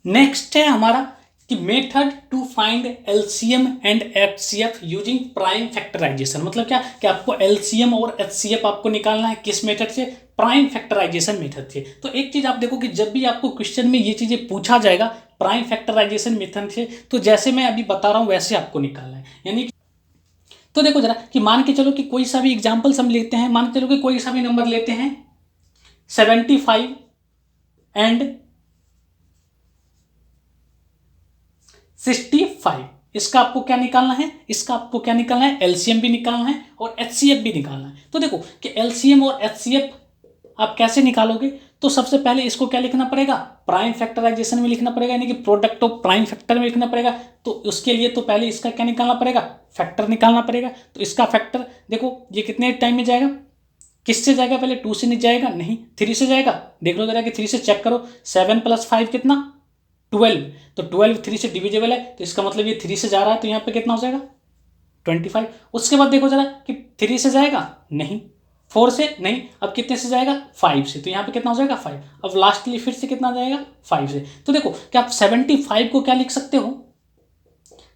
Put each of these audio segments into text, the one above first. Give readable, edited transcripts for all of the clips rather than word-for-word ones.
Next है हमारा कि method to find LCM and HCF using prime factorisation. मतलब क्या कि आपको एलसीएम और एचसीएफ आपको निकालना है किस मेथड से? प्राइम फैक्टराइजेशन मेथड से। तो एक चीज आप देखो कि जब भी आपको क्वेश्चन में ये चीजें पूछा जाएगा प्राइम फैक्टराइजेशन मेथड से, तो जैसे मैं अभी बता रहा हूं वैसे आपको निकालना है। यानी तो देखो जरा कि मान के चलो कि कोई सा भी एग्जाम्पल हम लेते हैं, मान के चलो कि कोई सा भी नंबर लेते हैं 75 एंड 65। इसका आपको क्या निकालना है? इसका आपको क्या निकालना है? एलसीएम भी निकालना है और एचसीएफ भी निकालना है। तो देखो कि एलसीएम और एचसीएफ आप कैसे निकालोगे? तो सबसे पहले इसको क्या लिखना पड़ेगा? प्राइम फैक्टराइजेशन में लिखना पड़ेगा, यानी कि प्रोडक्ट ऑफ प्राइम फैक्टर में लिखना पड़ेगा। तो उसके लिए तो पहले इसका क्या निकालना पड़ेगा? फैक्टर निकालना पड़ेगा। तो इसका फैक्टर देखो ये कितने टाइम में जाएगा? किससे जाएगा? पहले 2 से नहीं जाएगा, नहीं 3 से जाएगा। देख लो जरा कि 3 से चेक करो, 7 + 5 कितना? 12। तो 12 3 से डिविजिबल है, तो इसका मतलब ये 3 से जा रहा है, तो यहाँ पे कितना हो जाएगा? 25। उसके बाद देखो जरा कि 3 से जाएगा, नहीं 4 से नहीं, अब कितने से जाएगा? 5 से, तो यहाँ पे कितना हो जाएगा? 5। अब लास्टली फिर से कितना जाएगा? 5 से। तो देखो कि आप 75 को क्या लिख सकते हो?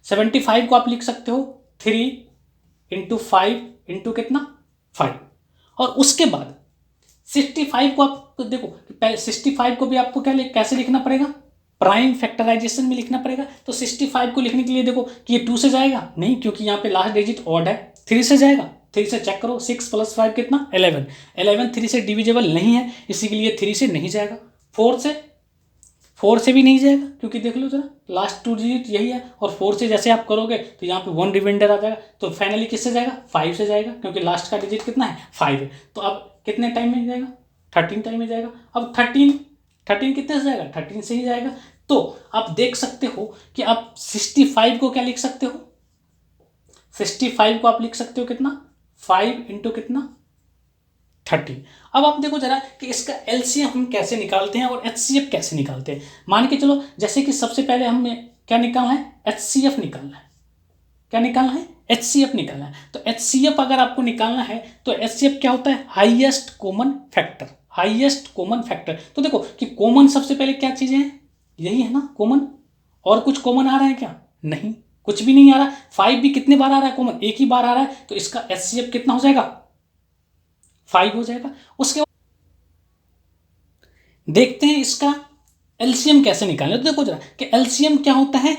75 को आप लिख सकते हो 3 × 5 × कितना? 5। और उसके बाद 65 को आप देखो 65 को भी आपको क्या कैसे लिखना पड़ेगा? प्राइम फैक्टराइजेशन में लिखना पड़ेगा। तो 65 को लिखने के लिए देखो कि ये 2 से जाएगा, नहीं क्योंकि यहाँ पे लास्ट डिजिट ऑड है। 3 से जाएगा, 3 से चेक करो, 6 + 5 कितना? 11। 11 3 से डिविजिबल नहीं है, इसी के लिए 3 से नहीं जाएगा। 4 से भी नहीं जाएगा, क्योंकि देख लो जरा लास्ट 2 डिजिट यही है। और 4 से जैसे आप करोगे तो यहाँ पे 1 रिमाइंडर आ जाएगा। तो फाइनली किससे जाएगा? 5 से जाएगा, क्योंकि लास्ट का डिजिट कितना है? 5 है। तो अब कितने टाइम में जाएगा? 13 टाइम में जाएगा। अब 13 कितने से जाएगा? 13 से ही जाएगा। तो आप देख सकते हो कि आप 65 को क्या लिख सकते हो? 65 को आप लिख सकते हो कितना? 5 × कितना? 30। अब आप देखो जरा कि इसका एलसीएम हम कैसे निकालते हैं और एचसीएफ कैसे निकालते हैं। मान के चलो जैसे कि सबसे पहले हमें क्या निकालना है? एचसीएफ निकालना है। क्या निकालना है? एचसीएफ निकालना है। तो एचसीएफ अगर आपको निकालना है तो एचसीएफ क्या होता है? Highest common factor. Highest common factor. तो देखो कि कॉमन सबसे पहले क्या चीजें हैं? यही है ना कॉमन। और कुछ कॉमन आ रहा है क्या? नहीं, कुछ भी नहीं आ रहा। 5 भी कितने बार आ रहा है कॉमन? एक ही बार आ रहा है, तो इसका एचसीएफ कितना हो जाएगा? 5 हो जाएगा। उसके बाद देखते हैं इसका एलसीएम कैसे निकालें। तो देखो जरा कि एलसीएम क्या होता है?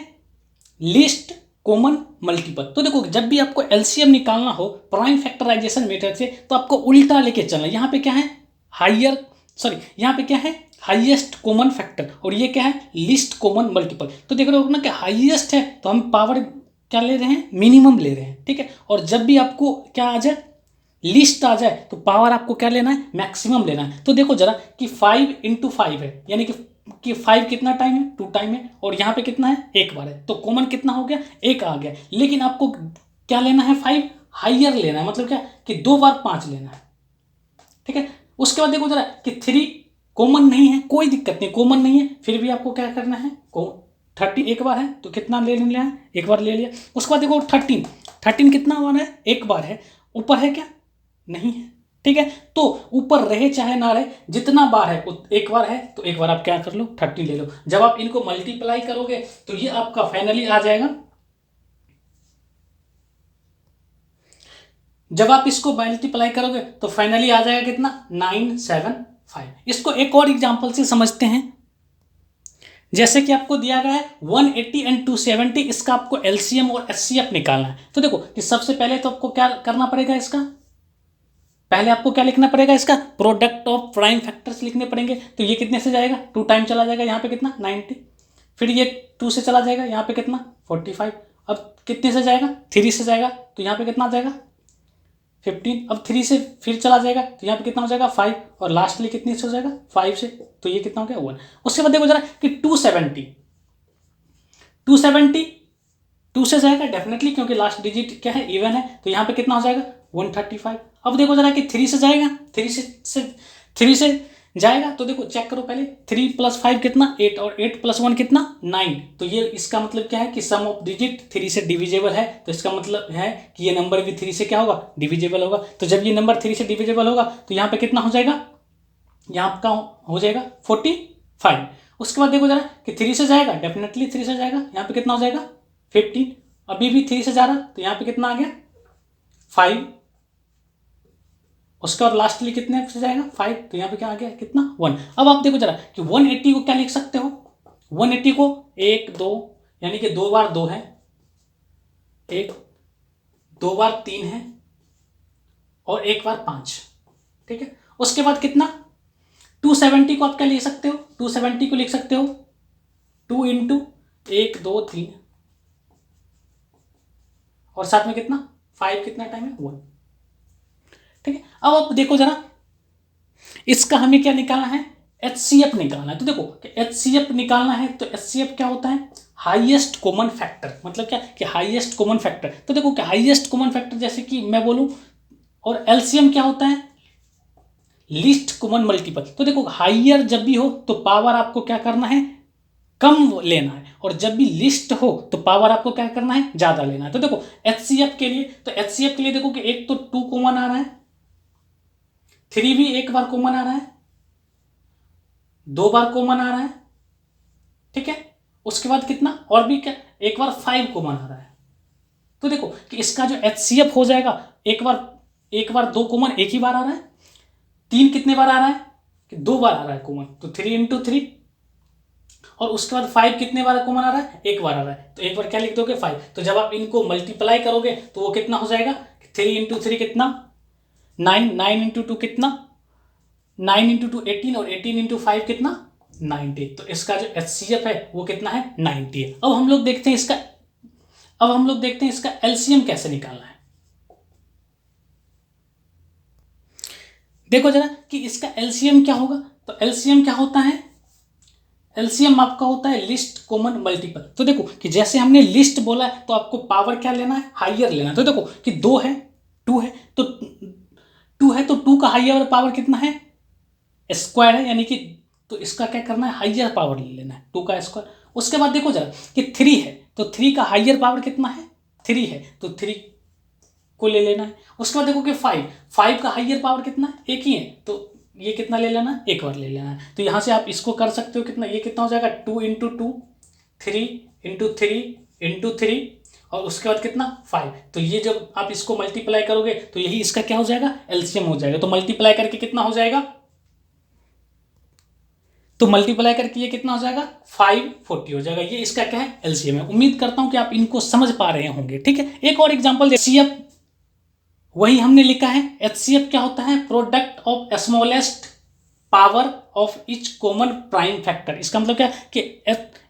Least common multiple. तो देखो जब भी आपको एलसीएम निकालना हो प्राइम फैक्टराइजेशन मेथड से, तो आपको उल्टा लेके चलना। यहाँ पे क्या है? यहाँ पे क्या है? हाईएस्ट कॉमन फैक्टर, और ये क्या है? Least common multiple. तो देख रहे हो ना कि हाईएस्ट है तो हम पावर क्या ले रहे हैं? मिनिमम ले रहे हैं, ठीक है। और जब भी आपको क्या आ जाए? लिस्ट आ जाए, तो पावर आपको क्या लेना है? मैक्सिमम लेना है। तो देखो जरा कि 5 × 5 है, यानी कि 5 कितना टाइम है? 2 टाइम है। और यहाँ पे कितना है? 1 बार है। तो कॉमन कितना हो गया? 1 आ गया। लेकिन आपको क्या लेना है? 5 हाइयर लेना है। मतलब क्या कि 2 बार 5 लेना है, ठीक है। उसके बाद देखो जरा कि 3 कॉमन नहीं है, कोई दिक्कत नहीं, कॉमन नहीं है, फिर भी आपको क्या करना है? 30 एक बार है तो कितना ले लिया है? 1 बार ले लिया। उसके बाद देखो 13 कितना बार है? 1 बार है। ऊपर है क्या? नहीं है, ठीक है। तो ऊपर रहे चाहे ना रहे, जितना बार है 1 बार है, तो 1 बार आप क्या कर लो? 30 ले लो। जब आप इनको मल्टीप्लाई करोगे तो ये आपका फाइनली आ जाएगा। जब आप इसको मल्टीप्लाई करोगे तो फाइनली आ जाएगा कितना? 975। इसको एक और एग्जांपल से समझते हैं। जैसे कि आपको दिया गया है 180 एंड 270, इसका आपको एलसीएम और एचसीएफ निकालना है। तो देखो कि सबसे पहले तो आपको क्या करना पड़ेगा? इसका पहले आपको क्या लिखना पड़ेगा? इसका प्रोडक्ट ऑफ प्राइम फैक्टर्स लिखने पड़ेंगे। तो ये कितने से जाएगा? 2 टाइम चला जाएगा, यहाँ पे कितना? 90। फिर ये 2 से चला जाएगा, यहाँ पे कितना? 45। अब कितने से जाएगा? 3 से जाएगा, तो यहाँ पे कितना आ जाएगा? 15। अब 3 से फिर चला जाएगा, तो यहाँ पे कितना हो जाएगा? 5। और लास्टली कितने से हो जाएगा? 5 से। तो ये कितना हो गया? 1। उसके बाद देखो जरा कि 270 2 से जाएगा डेफिनेटली, क्योंकि लास्ट डिजिट क्या है? इवन है। तो यहाँ पे कितना हो जाएगा? 135। अब देखो जरा कि 3 से जाएगा, 3 से जाएगा, तो देखो चेक करो पहले। 3 + 5 कितना? 8, और 8 + 1 कितना? 9। तो ये इसका मतलब क्या है कि सम ऑफ डिजिट 3 से डिविजिबल है। तो इसका मतलब है कि ये नंबर भी 3 से क्या होगा? डिविजिबल होगा। तो जब ये नंबर 3 से डिविजिबल होगा तो यहाँ पे कितना हो जाएगा? यहाँ का हो जाएगा 45। उसके बाद देखो जरा कि 3 से जाएगा, डेफिनेटली 3 से जाएगा, यहाँ पे कितना हो जाएगा 15, अभी भी 3 से जा रहा तो यहाँ पे कितना आ गया 5, उसके बाद लास्टली कितने से जाएगा 5, तो यहाँ पे क्या आ गया कितना 1। अब आप देखो जरा कि 180 को क्या लिख सकते हो, 180 को 1 2 यानी कि 2 बार 2 है, 1 2 बार 3 है और 1 बार 5, ठीक है। उसके बाद कितना 270 को आप क्या लिख सकते हो, 270 को लिख सकते हो 2 इंटू 1 2 3 और साथ में कितना 5, कितना टाइम है 1, ठीक है। अब आप देखो जरा इसका हमें क्या निकालना है, HCF निकालना है। तो देखो कि HCF निकालना है तो HCF क्या होता है, हाईएस्ट कॉमन फैक्टर, मतलब क्या कि हाईएस्ट कॉमन फैक्टर। तो देखो कि हाईएस्ट कॉमन फैक्टर जैसे कि मैं बोलूं, और LCM क्या होता है, लीस्ट कॉमन मल्टीपल। तो देखो हाइयर जब भी हो तो पावर आपको क्या करना है, कम लेना है, और जब भी लिस्ट हो तो पावर आपको क्या करना है, ज्यादा लेना है। तो देखो HCF के लिए, तो HCF के लिए देखो कि एक तो 2 कॉमन आ रहा है, 3 भी एक बार कॉमन आ रहा है, 2 बार कॉमन आ रहा है, ठीक है। उसके बाद कितना और भी क्या, एक बार 5 कॉमन आ रहा है। तो देखो कि इसका जो HCF हो जाएगा, एक बार 2 कॉमन एक ही बार आ रहा है, 3 कितने बार आ रहा है कि 2 बार आ रहा है कॉमन, तो 3 इंटू 3, और उसके बाद 5 कितने बार कॉमन आ रहा है, एक बार आ रहा है, तो एक बार क्या लिख दोगे 5। तो जब आप इनको मल्टीप्लाई करोगे तो वो कितना हो जाएगा, 3 इंटू 3 कितना 9, 9 इंटू 2 कितना 9 इंटू 2 18, और 18 इंटू 5 कितना 90। तो इसका जो HCF है वो कितना है 90 है। अब हम लोग देखते हैं इसका LCM कैसे निकालना है। देखो जरा कि इसका LCM क्या होगा, तो LCM क्या होता है, LCM आपका होता है लिस्ट कॉमन मल्टीपल। तो देखो कि जैसे हमने लिस्ट बोला है तो आपको पावर क्या लेना है, हाइयर लेना है। तो देखो कि 2 है 2 है तो 2 का हाइयर पावर कितना है, स्क्वायर है, यानी कि तो इसका क्या करना है, हाइयर पावर ले लेना है 2 का स्क्वायर। उसके बाद देखो जरा कि 3 है तो 3 का हाइयर पावर कितना है, 3 है तो 3 को ले लेना है। उसके बाद देखो कि 5 का हाइयर पावर कितना है, एक ही है, तो ये कितना ले लेना है, एक बार ले लेना है। तो यहाँ से आप इसको कर सकते हो, कितना ये कितना हो जाएगा 2 इंटू 2 3 इंटू 3 इंटू 3 और उसके बाद कितना 5। तो ये जब आप इसको मल्टीप्लाई करोगे तो यही इसका क्या हो जाएगा, LCM हो जाएगा। तो मल्टीप्लाई करके कितना हो जाएगा, तो मल्टीप्लाई करके ये कितना हो जाएगा 540 हो जाएगा। ये इसका क्या है, LCM है। उम्मीद करता हूं कि आप इनको समझ पा रहे होंगे, ठीक है। एक और एग्जांपल HCF वही हमने लिखा है। HCF क्या होता है, product of smallest power of each common prime factor. इसका मतलब क्या कि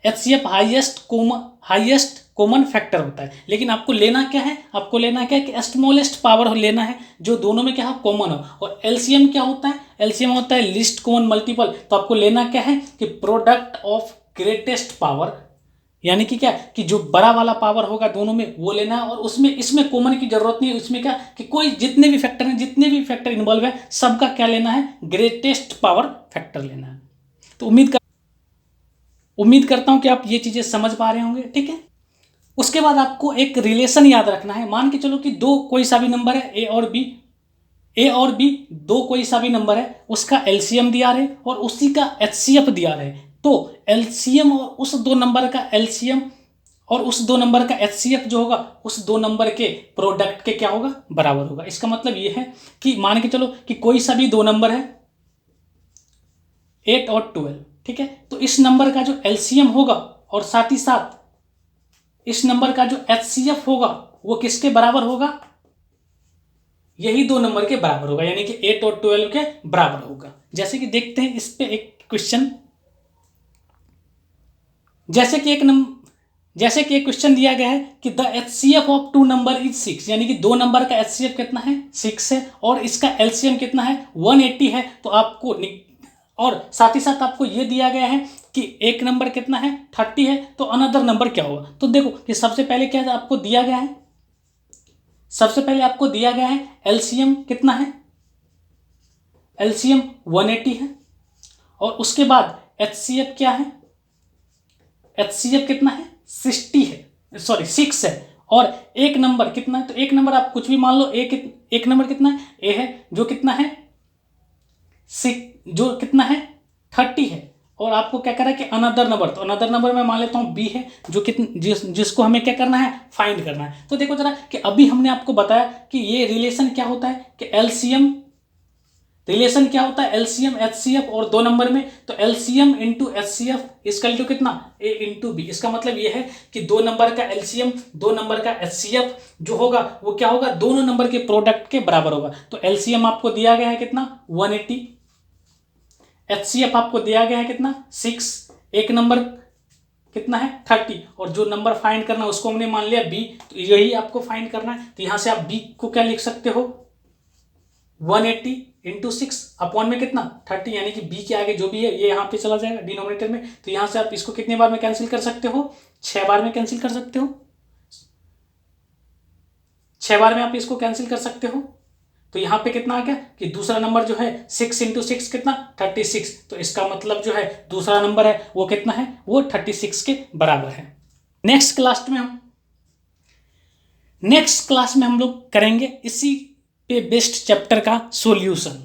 HCF हाईएस्ट कॉमन फैक्टर होता है, लेकिन आपको लेना क्या है, आपको लेना क्या है कि स्मॉलेस्ट पावर लेना है जो दोनों में क्या हो, कॉमन हो। और LCM क्या होता है, LCM होता है लिस्ट कॉमन मल्टीपल। तो आपको लेना क्या है कि प्रोडक्ट ऑफ ग्रेटेस्ट पावर, यानी कि क्या कि जो बड़ा वाला पावर होगा दोनों में वो लेना है, और उसमें इसमें कॉमन की जरूरत नहीं है। उसमें क्या कि कोई जितने भी फैक्टर इन्वॉल्व है सबका क्या लेना है, ग्रेटेस्ट पावर फैक्टर लेना है। तो उम्मीद करता हूं कि आप ये चीजें समझ पा रहे होंगे, ठीक है। उसके बाद आपको एक रिलेशन याद रखना है। मान के चलो कि दो कोई सा भी नंबर है ए और बी दो कोई सा भी नंबर है, उसका LCM दिया रहे और उसी का HCF दिया रहे। तो LCM और उस दो नंबर का LCM और उस दो नंबर का HCF जो होगा उस दो नंबर के प्रोडक्ट के क्या होगा, बराबर होगा। इसका मतलब ये है कि मान के चलो कि कोई सा भी दो नंबर है 8 और 12, ठीक है। तो इस नंबर का जो LCM होगा और साथ ही साथ इस नंबर का जो HCF होगा वो किसके बराबर होगा, यही दो नंबर के बराबर होगा, यानी कि 8 और 12 के बराबर होगा। जैसे कि देखते हैं इस पे एक क्वेश्चन, जैसे कि एक क्वेश्चन दिया गया है कि the HCF of 2 number is 6, यानी कि दो नंबर का HCF कितना है 6 है और इसका LCM कितना है 180 है। तो आपको और साथ ही साथ आपको ये दिया गया है कि एक नंबर कितना है 30 है, तो अनदर नंबर क्या होगा। तो देखो कि सबसे पहले क्या आपको दिया गया है, सबसे पहले आपको दिया गया है LCM कितना है, LCM 180 है, और उसके बाद HCF क्या है, HCF कितना है 60 है, सॉरी 6 है, और एक नंबर कितना है, तो एक नंबर आप कुछ भी मान लो, एक नंबर कितना है A है जो कितना है 30 है, और आपको क्या करा है कि अनदर नंबर, तो अनदर नंबर में मान लेता हूँ बी है, जो जिसको हमें क्या करना है, फाइंड करना है। तो देखो जरा कि अभी हमने आपको बताया कि ये रिलेशन क्या होता है कि एलसीएम, रिलेशन क्या होता है एलसीएम एचसीएफ और 2 नंबर में, तो एलसीएम इंटू एचसीएफ इसका टू कितना ए इंटू बी। इसका मतलब ये है कि 2 नंबर का एलसीएम 2 नंबर का एचसीएफ जो होगा वो क्या होगा, दोनों नंबर के प्रोडक्ट के बराबर होगा। तो एलसीएम आपको दिया गया है कितना 180, एचसीएफ आपको दिया गया है कितना 6, एक नंबर कितना है 30, और जो नंबर फाइंड करना है उसको हमने मान लिया बी, तो यही आपको फाइंड करना है। तो यहां से आप बी को क्या लिख सकते हो 180 इंटू 6 अपॉन में कितना 30, यानी कि बी के आगे जो भी है ये यहाँ पे चला जाएगा डिनोमिनेटर में। तो यहाँ से आप इसको कितने बार में कैंसिल कर सकते हो, 6 बार में कैंसिल कर सकते हो, 6 बार में आप इसको कैंसिल कर सकते हो। तो यहाँ पे कितना आ गया कि दूसरा नंबर जो है 6 इंटू 6 कितना 36, तो इसका मतलब जो है दूसरा नंबर है वो कितना है, वो 36 के बराबर है। नेक्स्ट क्लास में हम लोग करेंगे इसी पे बेस्ड चैप्टर का सॉल्यूशन।